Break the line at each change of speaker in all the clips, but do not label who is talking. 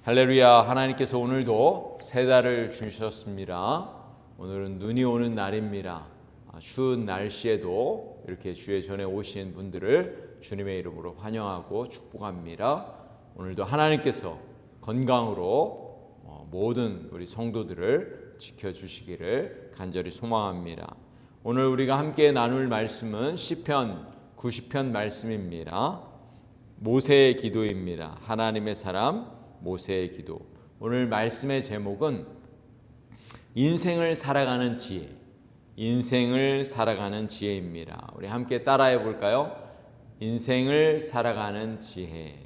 할렐루야. 하나님께서 오늘도 새 달을 주셨습니다. 오늘은 눈이 오는 날입니다. 추운 날씨에도 이렇게 주의 전에 오신 분들을 주님의 이름으로 환영하고 축복합니다. 오늘도 하나님께서 건강으로 모든 우리 성도들을 지켜주시기를 간절히 소망합니다. 오늘 우리가 함께 나눌 말씀은 시편 90편 말씀입니다. 모세의 기도입니다. 하나님의 사람 모세의 기도. 오늘 말씀의 제목은 인생을 살아가는 지혜, 인생을 살아가는 지혜입니다. 우리 함께 따라해 볼까요? 인생을 살아가는 지혜.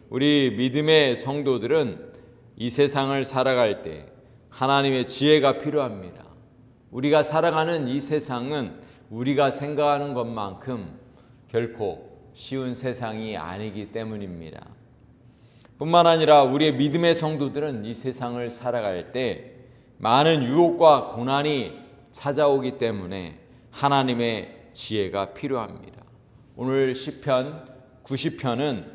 우리 믿음의 성도들은 이 세상을 살아갈 때 하나님의 지혜가 필요합니다. 우리가 살아가는 이 세상은 우리가 생각하는 것만큼 결코 쉬운 세상이 아니기 때문입니다. 뿐만 아니라 우리의 믿음의 성도들은 이 세상을 살아갈 때 많은 유혹과 고난이 찾아오기 때문에 하나님의 지혜가 필요합니다. 오늘 시편 90편은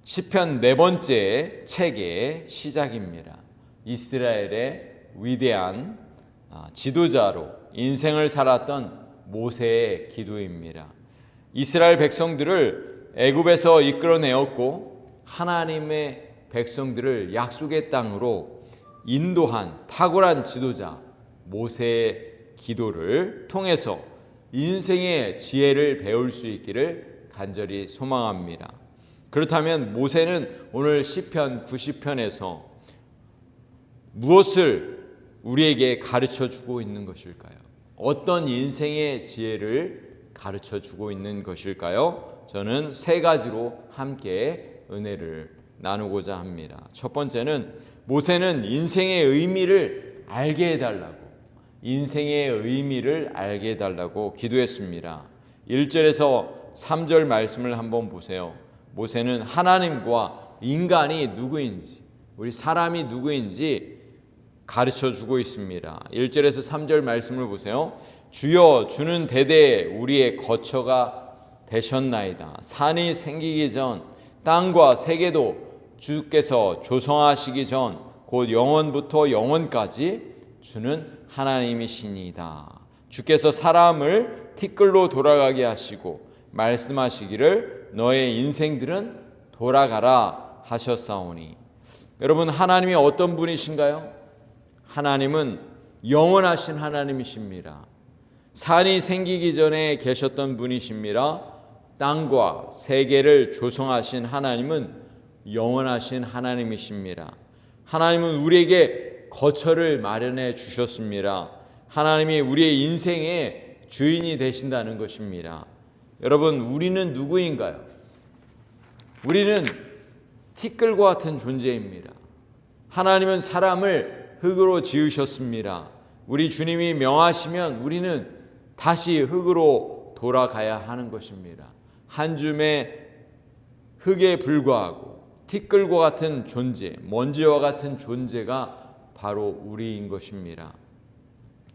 시편 네 번째 책의 시작입니다. 이스라엘의 위대한 지도자로 인생을 살았던 모세의 기도입니다. 이스라엘 백성들을 애굽에서 이끌어내었고 하나님의 백성들을 약속의 땅으로 인도한 탁월한 지도자 모세의 기도를 통해서 인생의 지혜를 배울 수 있기를 간절히 소망합니다. 그렇다면 모세는 오늘 시편 90편에서 무엇을 우리에게 가르쳐 주고 있는 것일까요? 어떤 인생의 지혜를 가르쳐 주고 있는 것일까요? 저는 세 가지로 함께 은혜를 나누고자 합니다. 첫 번째는 모세는 인생의 의미를 알게 해달라고, 인생의 의미를 알게 해달라고 기도했습니다. 1절에서 3절 말씀을 한번 보세요. 모세는 하나님과 인간이 누구인지, 우리 사람이 누구인지 가르쳐 주고 있습니다. 1절에서 3절 말씀을 보세요. 주여, 주는 대대 우리의 거처가 되셨나이다. 산이 생기기 전 땅과 세계도 주께서 조성하시기 전 곧 영원부터 영원까지 주는 하나님이시니이다. 주께서 사람을 티끌로 돌아가게 하시고 말씀하시기를 너의 인생들은 돌아가라 하셨사오니. 여러분, 하나님이 어떤 분이신가요? 하나님은 영원하신 하나님이십니다. 산이 생기기 전에 계셨던 분이십니다. 땅과 세계를 조성하신 하나님은 영원하신 하나님이십니다. 하나님은 우리에게 거처를 마련해 주셨습니다. 하나님이 우리의 인생의 주인이 되신다는 것입니다. 여러분, 우리는 누구인가요? 우리는 티끌과 같은 존재입니다. 하나님은 사람을 흙으로 지으셨습니다. 우리 주님이 명하시면 우리는 다시 흙으로 돌아가야 하는 것입니다. 한 줌의 흙에 불과하고 티끌과 같은 존재, 먼지와 같은 존재가 바로 우리인 것입니다.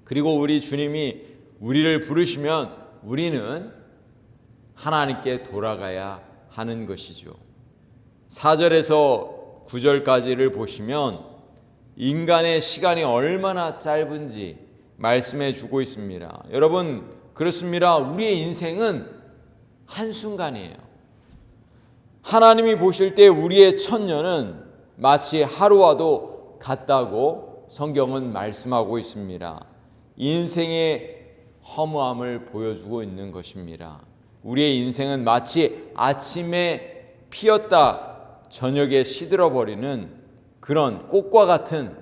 그리고 우리 주님이 우리를 부르시면 우리는 하나님께 돌아가야 하는 것이죠. 4절에서 9절까지를 보시면 인간의 시간이 얼마나 짧은지 말씀해 주고 있습니다. 여러분, 그렇습니다. 우리의 인생은 한순간이에요. 하나님이 보실 때 우리의 천년은 마치 하루와도 같다고 성경은 말씀하고 있습니다. 인생의 허무함을 보여주고 있는 것입니다. 우리의 인생은 마치 아침에 피었다 저녁에 시들어버리는 그런 꽃과 같은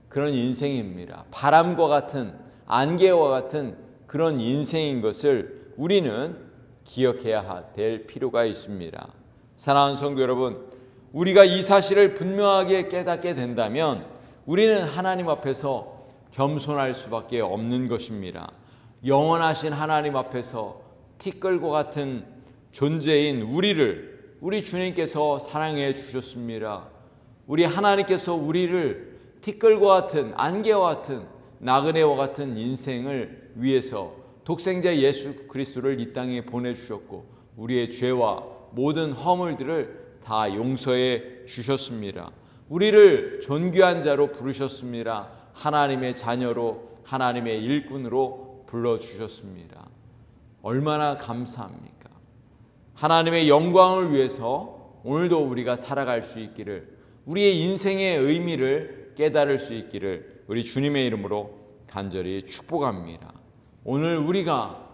그런 인생입니다. 바람과 같은, 안개와 같은 그런 인생인 것을 우리는 기억해야 될 필요가 있습니다. 사랑하는 성도 여러분, 우리가 이 사실을 분명하게 깨닫게 된다면 우리는 하나님 앞에서 겸손할 수밖에 없는 것입니다. 영원하신 하나님 앞에서 티끌과 같은 존재인 우리 주님께서 사랑해 주셨습니다. 우리 하나님께서 우리를 티끌과 같은, 안개와 같은, 나그네와 같은 인생을 위해서 독생자 예수 그리스도를 이 땅에 보내주셨고 우리의 죄와 모든 허물들을 다 용서해 주셨습니다. 우리를 존귀한 자로 부르셨습니다. 하나님의 자녀로, 하나님의 일꾼으로 불러주셨습니다. 얼마나 감사합니까? 하나님의 영광을 위해서 오늘도 우리가 살아갈 수 있기를, 우리의 인생의 의미를 깨달을 수 있기를 우리 주님의 이름으로 간절히 축복합니다. 오늘 우리가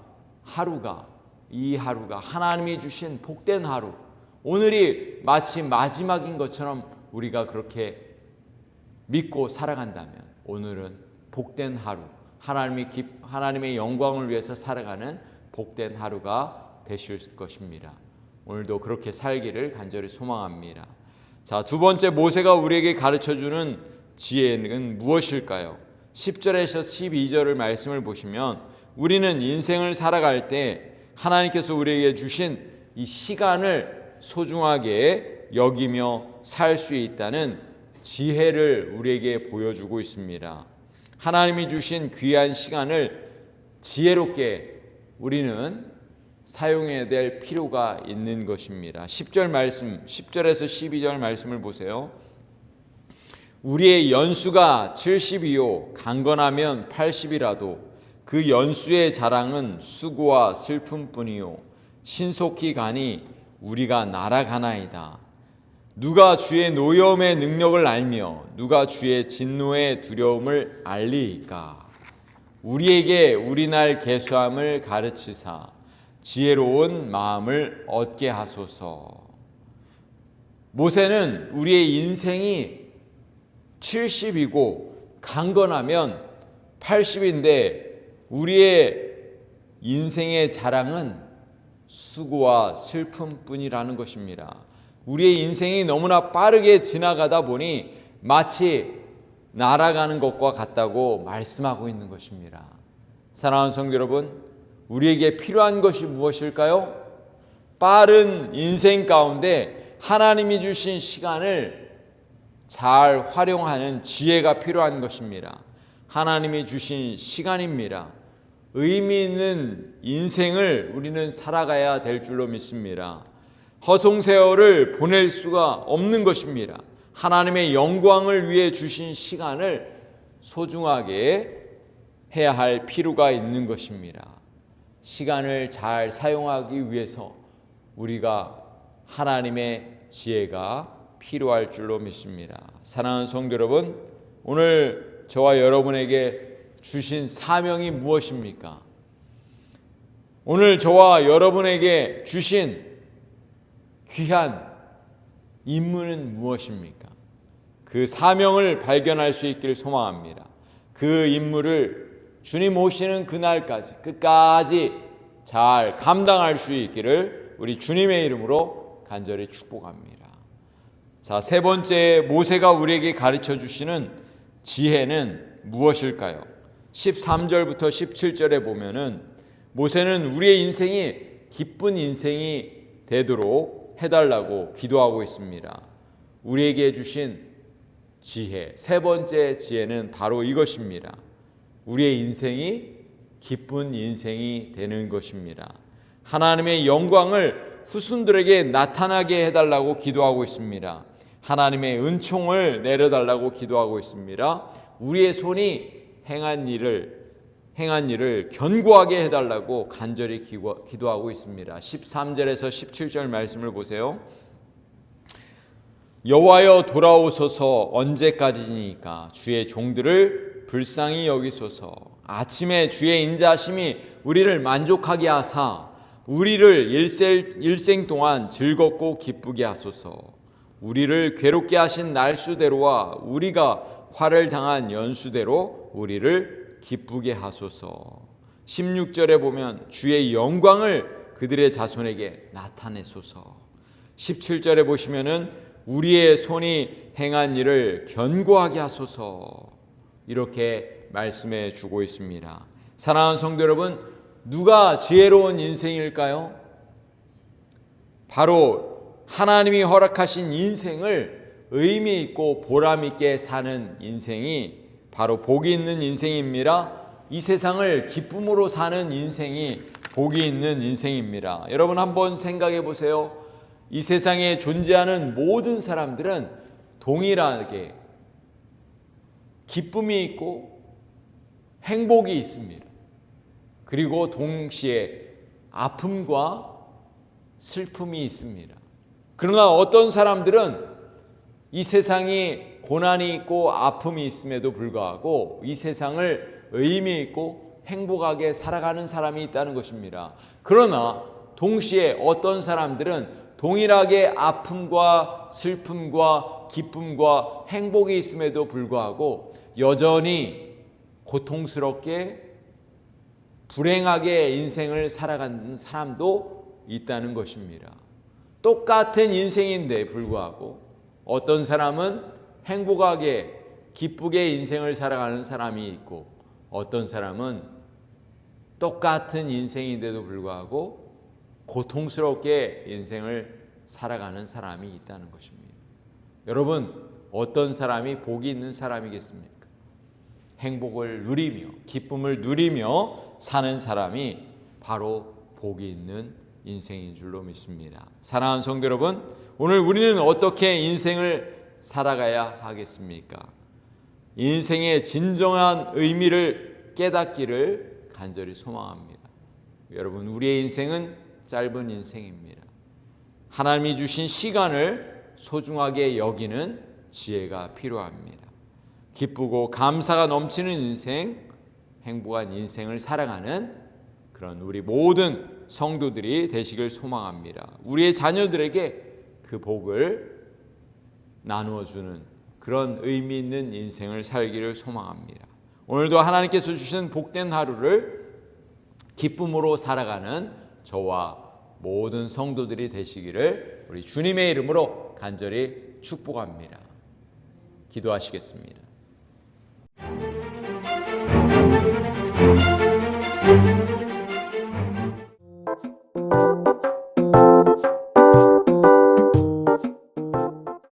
이 하루가 하나님이 주신 복된 하루, 오늘이 마치 마지막인 것처럼 우리가 그렇게 믿고 살아간다면 오늘은 복된 하루, 하나님의 영광을 위해서 살아가는 복된 하루가 되실 것입니다. 오늘도 그렇게 살기를 간절히 소망합니다. 자, 두 번째, 모세가 우리에게 가르쳐주는 지혜는 무엇일까요? 10절에서 12절을 말씀을 보시면 우리는 인생을 살아갈 때 하나님께서 우리에게 주신 이 시간을 소중하게 여기며 살 수 있다는 지혜를 우리에게 보여주고 있습니다. 하나님이 주신 귀한 시간을 지혜롭게 우리는 사용해야 될 필요가 있는 것입니다. 10절 말씀, 10절에서 12절 말씀을 보세요. 우리의 연수가 70이요 강건하면 80이라도 그 연수의 자랑은 수고와 슬픔뿐이요 신속히 가니 우리가 날아가나이다. 누가 주의 노여움의 능력을 알며 누가 주의 진노의 두려움을 알리이까. 우리에게 우리날 계수함을 가르치사 지혜로운 마음을 얻게 하소서. 모세는 우리의 인생이 70이고 강건하면 80인데 우리의 인생의 자랑은 수고와 슬픔뿐이라는 것입니다. 우리의 인생이 너무나 빠르게 지나가다 보니 마치 날아가는 것과 같다고 말씀하고 있는 것입니다. 사랑하는 성도 여러분, 우리에게 필요한 것이 무엇일까요? 빠른 인생 가운데 하나님이 주신 시간을 잘 활용하는 지혜가 필요한 것입니다. 하나님이 주신 시간입니다. 의미 있는 인생을 우리는 살아가야 될 줄로 믿습니다. 허송세월을 보낼 수가 없는 것입니다. 하나님의 영광을 위해 주신 시간을 소중하게 해야 할 필요가 있는 것입니다. 시간을 잘 사용하기 위해서 우리가 하나님의 지혜가 필요할 줄로 믿습니다. 사랑하는 성도 여러분, 오늘 저와 여러분에게 주신 사명이 무엇입니까? 오늘 저와 여러분에게 주신 귀한 임무는 무엇입니까? 그 사명을 발견할 수 있기를 소망합니다. 그 임무를 주님 오시는 그날까지 끝까지 잘 감당할 수 있기를 우리 주님의 이름으로 간절히 축복합니다. 자, 세 번째, 모세가 우리에게 가르쳐 주시는 지혜는 무엇일까요? 13절부터 17절에 보면은 모세는 우리의 인생이 기쁜 인생이 되도록 해달라고 기도하고 있습니다. 우리에게 주신 지혜, 세 번째 지혜는 바로 이것입니다. 우리의 인생이 기쁜 인생이 되는 것입니다. 하나님의 영광을 후손들에게 나타나게 해달라고 기도하고 있습니다. 하나님의 은총을 내려달라고 기도하고 있습니다. 우리의 손이 행한 일을 견고하게 해달라고 간절히 기도하고 있습니다. 13절에서 17절 말씀을 보세요. 여호와여 돌아오소서. 언제까지니까 주의 종들을 불쌍히 여기소서. 아침에 주의 인자하심이 우리를 만족하게 하사 우리를 일생 동안 즐겁고 기쁘게 하소서. 우리를 괴롭게 하신 날수대로와 우리가 화를 당한 연수대로 우리를 기쁘게 하소서. 16절에 보면 주의 영광을 그들의 자손에게 나타내소서. 17절에 보시면은 우리의 손이 행한 일을 견고하게 하소서. 이렇게 말씀해 주고 있습니다. 사랑하는 성도 여러분, 누가 지혜로운 인생일까요? 바로 하나님이 허락하신 인생을 의미 있고 보람 있게 사는 인생이 바로 복이 있는 인생입니다. 이 세상을 기쁨으로 사는 인생이 복이 있는 인생입니다. 여러분 한번 생각해 보세요. 이 세상에 존재하는 모든 사람들은 동일하게 기쁨이 있고 행복이 있습니다. 그리고 동시에 아픔과 슬픔이 있습니다. 그러나 어떤 사람들은 이 세상이 고난이 있고 아픔이 있음에도 불구하고 이 세상을 의미 있고 행복하게 살아가는 사람이 있다는 것입니다. 그러나 동시에 어떤 사람들은 동일하게 아픔과 슬픔과 기쁨과 행복이 있음에도 불구하고 여전히 고통스럽게 불행하게 인생을 살아가는 사람도 있다는 것입니다. 똑같은 인생인데 불구하고 어떤 사람은 행복하게 기쁘게 인생을 살아가는 사람이 있고 어떤 사람은 똑같은 인생인데도 불구하고 고통스럽게 인생을 살아가는 사람이 있다는 것입니다. 여러분, 어떤 사람이 복이 있는 사람이겠습니까? 행복을 누리며 기쁨을 누리며 사는 사람이 바로 복이 있는 인생인 줄로 믿습니다. 사랑하는 성도 여러분, 오늘 우리는 어떻게 인생을 살아가야 하겠습니까? 인생의 진정한 의미를 깨닫기를 간절히 소망합니다. 여러분, 우리의 인생은 짧은 인생입니다. 하나님이 주신 시간을 소중하게 여기는 지혜가 필요합니다. 기쁘고 감사가 넘치는 인생, 행복한 인생을 살아가는 그런 우리 모든 성도들이 되시길 소망합니다. 우리의 자녀들에게 그 복을 나누어 주는 그런 의미 있는 인생을 살기를 소망합니다. 오늘도 하나님께서 주신 복된 하루를 기쁨으로 살아가는 저와 모든 성도들이 되시기를 우리 주님의 이름으로 간절히 축복합니다. 기도하시겠습니다.